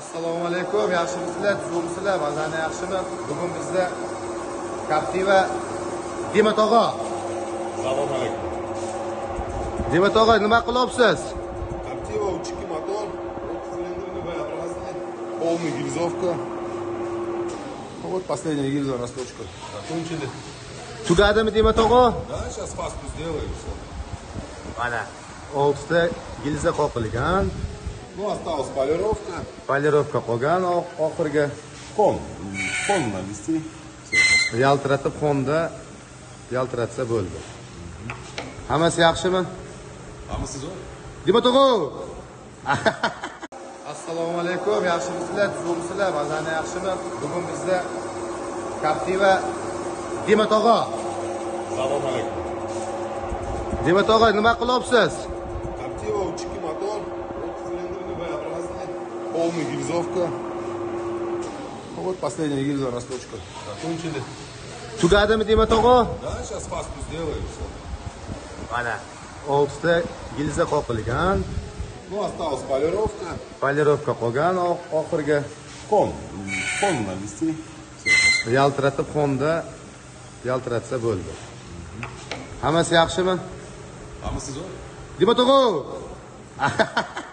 Assalomu alaykum, yaxshimisizlar, tuzukmisizlar, mazani yaxshimi? Bugun bizda Captiva Demat og'a. Assalomu alaykum. Demat og'a, nima qilyapsiz? Captiva 3.2 motor, 30 цилиндрный V-образный, полный гильзовка. Вот последняя гильза, расточка. Закончили. Tugadimi Demat og'a? Да, сейчас фасту сделаем все. Mana 6 ta gilza qoqilgan. Ну, осталась полировка. Polirovka qolgan oxirgi. Фон навести. Yaltiratib fonda yaltiratsa bo'ldi. Hammasi yaxshimi? Hammasi zo'r. Demat og'a. Assalomu alaykum, yaxshimisizlar, tuzukmisizlar, mazani yaxshimi? Bugun bizda Captiva Demat og'a. Assalomu alaykum. Demat og'a, nima qilyapsiz? Captiva 3.2 мотор, 30 цилиндрный V-образный, полный гильзовка. Вот последняя гильза, расточка. Закончили. Tugadimi Demat og'a? Да, сейчас фасту сделаем все. Mana 6 ta gilza qoqilgan. Ну, осталась полировка. Polirovka qolgan oxirgi. Фон навести. Yaltiratib fonda yaltiratsa bo'ldi. Hammasi yaxshimi? Hammasi zo'r. Demat og'a.